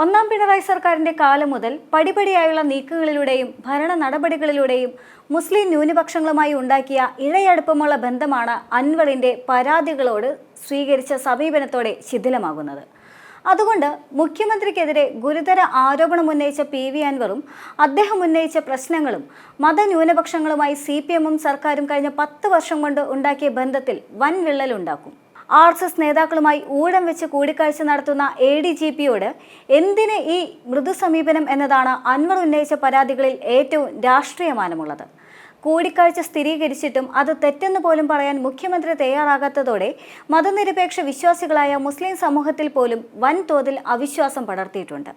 ഒന്നാം പിണറായി സർക്കാരിന്റെ കാലം മുതൽ പടിപടിയായുള്ള നീക്കങ്ങളിലൂടെയും ഭരണ നടപടികളിലൂടെയും മുസ്ലിം ന്യൂനപക്ഷങ്ങളുമായി ഉണ്ടാക്കിയ ഇഴയടുപ്പമുള്ള ബന്ധമാണ് അൻവറിന്റെ പരാതികളോട് സ്വീകരിച്ച സമീപനത്തോടെ ശിഥിലമാകുന്നത്. അതുകൊണ്ട് മുഖ്യമന്ത്രിക്കെതിരെ ഗുരുതര ആരോപണമുന്നയിച്ച PV അൻവറും അദ്ദേഹം ഉന്നയിച്ച പ്രശ്നങ്ങളും മതന്യൂനപക്ഷങ്ങളുമായി CPM-ഉം സർക്കാരും കഴിഞ്ഞ 10 വർഷം കൊണ്ട് ഉണ്ടാക്കിയ ബന്ധത്തിൽ വൻ വിള്ളലുണ്ടാക്കും. RSS നേതാക്കളുമായി ഊഴം വെച്ച് കൂടിക്കാഴ്ച നടത്തുന്ന ADGP-യോട് എന്തിന് ഈ മൃദു സമീപനം എന്നതാണ് അൻവർ ഉന്നയിച്ച പരാതികളിൽ ഏറ്റവും രാഷ്ട്രീയമാനമുള്ളത്. കൂടിക്കാഴ്ച സ്ഥിരീകരിച്ചിട്ടും അത് തെറ്റെന്ന് പോലും പറയാൻ മുഖ്യമന്ത്രി തയ്യാറാകാത്തതോടെ മതനിരപേക്ഷ വിശ്വാസികളായ മുസ്ലിം സമൂഹത്തിൽ പോലും വൻതോതിൽ അവിശ്വാസം പടർത്തിയിട്ടുണ്ട്.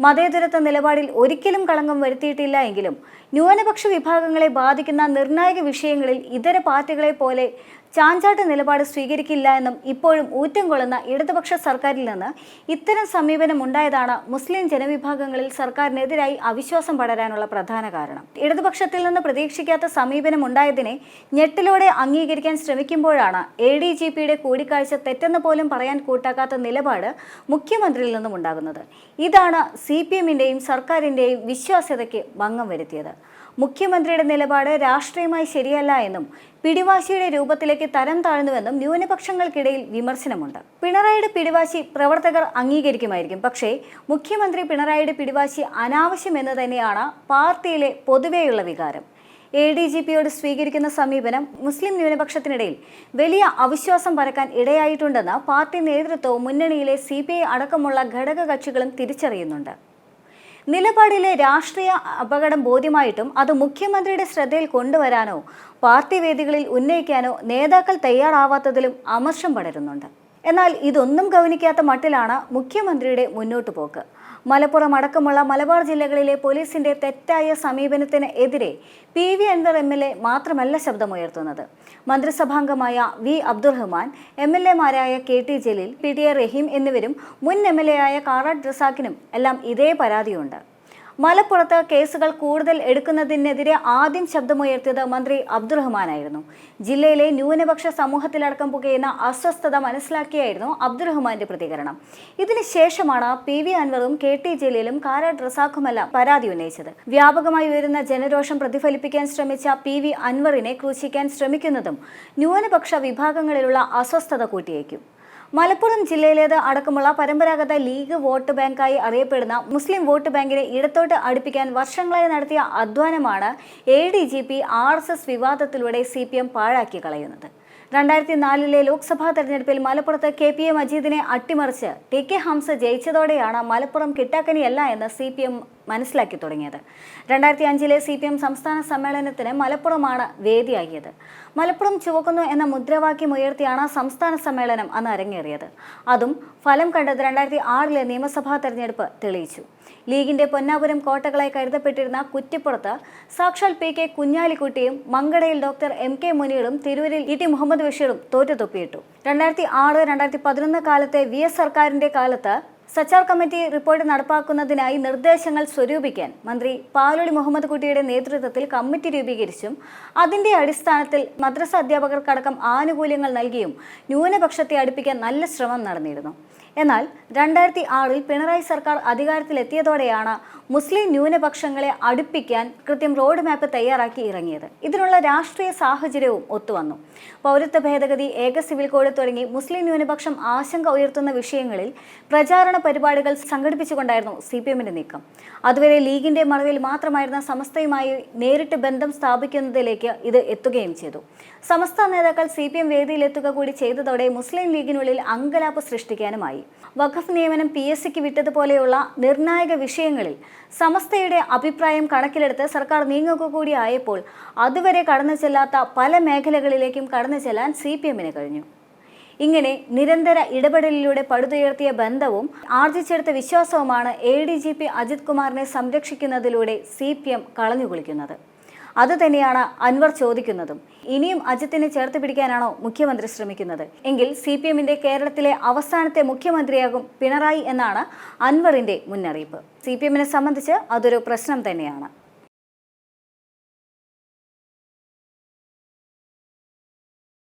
മതേതരത്വ നിലപാടിൽ ഒരിക്കലും കളങ്കം വരുത്തിയിട്ടില്ല എങ്കിലും ന്യൂനപക്ഷ വിഭാഗങ്ങളെ ബാധിക്കുന്ന നിർണായക വിഷയങ്ങളിൽ ഇതര പാർട്ടികളെ പോലെ ചാഞ്ചാട്ട നിലപാട് സ്വീകരിക്കില്ല എന്നും ഇപ്പോഴും ഊറ്റം കൊള്ളുന്ന ഇടതുപക്ഷ സർക്കാരിൽ നിന്ന് ഇത്തരം സമീപനം ഉണ്ടായതാണ് മുസ്ലിം ജനവിഭാഗങ്ങളിൽ സർക്കാരിനെതിരായി അവിശ്വാസം പടരാനുള്ള പ്രധാന കാരണം. ഇടതുപക്ഷത്തിൽ നിന്ന് പ്രതീക്ഷിക്കാത്ത സമീപനം ഉണ്ടായതിനെ ഞെട്ടിലോടെ അംഗീകരിക്കാൻ ശ്രമിക്കുമ്പോഴാണ് ADGP-യുടെ കൂടിക്കാഴ്ച തെറ്റെന്ന് പോലും പറയാൻ കൂട്ടാക്കാത്ത നിലപാട് മുഖ്യമന്ത്രിയിൽ നിന്നും ഉണ്ടാകുന്നത്. ഇതാണ് CPM-ന്റെയും സർക്കാരിൻ്റെയും വിശ്വാസ്യതയ്ക്ക് ഭംഗം വരുത്തിയത്. മുഖ്യമന്ത്രിയുടെ നിലപാട് രാഷ്ട്രീയമായി ശരിയല്ല എന്നും പിടിവാശിയുടെ രൂപത്തിലേക്ക് തരം താഴ്ന്നുവെന്നും ന്യൂനപക്ഷങ്ങൾക്കിടയിൽ വിമർശനമുണ്ട്. പിണറായിയുടെ പിടിവാശി പ്രവർത്തകർ അംഗീകരിക്കുമായിരിക്കും. പക്ഷേ മുഖ്യമന്ത്രി പിണറായിയുടെ പിടിവാശി അനാവശ്യമെന്ന് തന്നെയാണ് പാർട്ടിയിലെ പൊതുവെയുള്ള വികാരം. ADGP-യോട് സ്വീകരിക്കുന്ന സമീപനം മുസ്ലിം ന്യൂനപക്ഷത്തിനിടയിൽ വലിയ അവിശ്വാസം പരക്കാൻ ഇടയായിട്ടുണ്ടെന്ന് പാർട്ടി നേതൃത്വവും മുന്നണിയിലെ CPI അടക്കമുള്ള ഘടക കക്ഷികളും തിരിച്ചറിയുന്നുണ്ട്. നിലപാടിലെ രാഷ്ട്രീയ അപകടം ബോധ്യമായിട്ടും അത് മുഖ്യമന്ത്രിയുടെ ശ്രദ്ധയിൽ കൊണ്ടുവരാനോ പാർട്ടി വേദികളിൽ ഉന്നയിക്കാനോ നേതാക്കൾ തയ്യാറാവാത്തതിലും അമർഷം പടരുന്നുണ്ട്. എന്നാൽ ഇതൊന്നും ഗൗനിക്കാത്ത മട്ടിലാണ് മുഖ്യമന്ത്രിയുടെ മുന്നോട്ടു പോക്ക്. മലപ്പുറം അടക്കമുള്ള മലബാർ ജില്ലകളിലെ പോലീസിന്റെ തെറ്റായ സമീപനത്തിന് എതിരെ PV അൻവർ MLA മാത്രമല്ല ശബ്ദമുയർത്തുന്നത്. മന്ത്രിസഭാംഗമായ V Abdurahman, MLA-മാരായ KT Jaleel, PTA റഹീം എന്നിവരും മുൻ MLA-ആയ കാരാട്ട് റസാഖിനും എല്ലാം ഇതേ പരാതിയുണ്ട്. മലപ്പുറത്ത് കേസുകൾ കൂടുതൽ എടുക്കുന്നതിനെതിരെ ആദ്യം ശബ്ദമുയർത്തിയത് മന്ത്രി അബ്ദുറഹ്മാനായിരുന്നു. ജില്ലയിലെ ന്യൂനപക്ഷ സമൂഹത്തിലടക്കം പുകയുന്ന അസ്വസ്ഥത മനസ്സിലാക്കിയായിരുന്നു അബ്ദുറഹ്മാന്റെ പ്രതികരണം. ഇതിനുശേഷമാണ് PV അൻവറും KT ജലീലും കാരാട്ട് റസാഖുമെല്ലാം പരാതി ഉന്നയിച്ചത്. വ്യാപകമായി ഉയരുന്ന ജനരോഷം പ്രതിഫലിപ്പിക്കാൻ ശ്രമിച്ച PV അൻവറിനെ ക്രൂശിക്കാൻ ശ്രമിക്കുന്നതും ന്യൂനപക്ഷ വിഭാഗങ്ങളിലുള്ള അസ്വസ്ഥത കൂട്ടിയേക്കും. മലപ്പുറം ജില്ലയിലേത് അടക്കമുള്ള പരമ്പരാഗത ലീഗ് വോട്ട് ബാങ്കായി അറിയപ്പെടുന്ന മുസ്ലിം വോട്ട് ബാങ്കിനെ ഇടത്തോട്ട് അടുപ്പിക്കാൻ വർഷങ്ങളായി നടത്തിയ അധ്വാനമാണ് ADGP RSS വിവാദത്തിലൂടെ CPM പാഴാക്കി കളയുന്നത്. 2004-ലെ ലോക്സഭാ തെരഞ്ഞെടുപ്പിൽ മലപ്പുറത്ത് KPA മജീദിനെ അട്ടിമറിച്ച് TK ഹംസ ജയിച്ചതോടെയാണ് മലപ്പുറം കിട്ടാക്കനിയല്ല എന്ന് CPM മനസ്സിലാക്കി തുടങ്ങിയത്. 2005-ലെ CPM സംസ്ഥാന സമ്മേളനത്തിന് മലപ്പുറമാണ് വേദിയാകിയത്. മലപ്പുറം ചുവക്കുന്നു എന്ന മുദ്രാവാക്യം ഉയർത്തിയാണ് സംസ്ഥാന സമ്മേളനം അന്ന് അരങ്ങേറിയത്. അതും ഫലം കണ്ടത് 2006-ലെ നിയമസഭാ തെരഞ്ഞെടുപ്പ് തെളിയിച്ചു. ലീഗിന്റെ പൊന്നാപുരം കോട്ടകളായി കരുതപ്പെട്ടിരുന്ന കുറ്റിപ്പുറത്ത് സാക്ഷാൽ PK കുഞ്ഞാലിക്കുട്ടിയും മങ്കടയിൽ ഡോക്ടർ MK മുനീറും തിരൂരിൽ ET മുഹമ്മദ് ബഷീറും തോറ്റുതൊപ്പിയിട്ടു. 2006-2011 കാലത്തെ VS സർക്കാരിന്റെ കാലത്ത് സച്ചാർ കമ്മിറ്റി റിപ്പോർട്ട് നടപ്പാക്കുന്നതിനായി നിർദ്ദേശങ്ങൾ സ്വരൂപിക്കാൻ മന്ത്രി പാലോളി മുഹമ്മദ് കുട്ടിയുടെ നേതൃത്വത്തിൽ കമ്മിറ്റി രൂപീകരിച്ചും അതിന്റെ അടിസ്ഥാനത്തിൽ മദ്രസ അധ്യാപകർക്കടക്കം ആനുകൂല്യങ്ങൾ നൽകിയും ന്യൂനപക്ഷത്തെ അടുപ്പിക്കാൻ നല്ല ശ്രമം നടന്നിരുന്നു. എന്നാൽ 2006-ൽ പിണറായി സർക്കാർ അധികാരത്തിലെത്തിയതോടെയാണ് മുസ്ലിം ന്യൂനപക്ഷങ്ങളെ അടുപ്പിക്കാൻ കൃത്യം റോഡ് മാപ്പ് തയ്യാറാക്കി ഇറങ്ങിയത്. ഇതിനുള്ള രാഷ്ട്രീയ സാഹചര്യവും ഒത്തുവന്നു. പൗരത്വ ഭേദഗതി, ഏക സിവിൽ കോഡ് തുടങ്ങി മുസ്ലിം ന്യൂനപക്ഷം ആശങ്ക ഉയർത്തുന്ന വിഷയങ്ങളിൽ പ്രചാരണ പരിപാടികൾ സംഘടിപ്പിച്ചുകൊണ്ടായിരുന്നു CPM-ന്റെ നീക്കം. അതുവരെ ലീഗിന്റെ മറവിൽ മാത്രമായിരുന്ന സമസ്തയുമായി നേരിട്ട് ബന്ധം സ്ഥാപിക്കുന്നതിലേക്ക് ഇത് എത്തുകയും ചെയ്തു. സമസ്ത നേതാക്കൾ CPM വേദിയിലെത്തുക കൂടി ചെയ്തതോടെ മുസ്ലിം ലീഗിനുള്ളിൽ അങ്കലാപ്പ് സൃഷ്ടിക്കാനുമായി. വഖഫ് നിയമനം PSC-ക്ക് വിട്ടതുപോലെയുള്ള നിർണായക വിഷയങ്ങളിൽ സമസ്തയുടെ അഭിപ്രായം കണക്കിലെടുത്ത് സർക്കാർ നീങ്ങുക കൂടി ആയപ്പോൾ അതുവരെ കടന്നു ചെല്ലാത്ത പല മേഖലകളിലേക്കും കടന്നു ചെല്ലാൻ CPM-ന് കഴിഞ്ഞു. ഇങ്ങനെ നിരന്തര ഇടപെടലിലൂടെ പടുത്തുയർത്തിയ ബന്ധവും ആർജിച്ചെടുത്ത വിശ്വാസവുമാണ് ADGP അജിത് കുമാറിനെ സംരക്ഷിക്കുന്നതിലൂടെ CPM കളഞ്ഞുകുളിക്കുന്നത്. അതുതന്നെയാണ് അൻവർ ചോദിക്കുന്നതും. ഇനിയും അജിത്തിനെ ചേർത്ത് പിടിക്കാനാണോ മുഖ്യമന്ത്രി ശ്രമിക്കുന്നത്? എങ്കിൽ CPM-ന്റെ കേരളത്തിലെ അവസാനത്തെ മുഖ്യമന്ത്രിയാകും പിണറായി എന്നാണ് അൻവറിന്റെ മുന്നറിയിപ്പ്. CPM-നെ സംബന്ധിച്ച് അതൊരു പ്രശ്നം തന്നെയാണ്.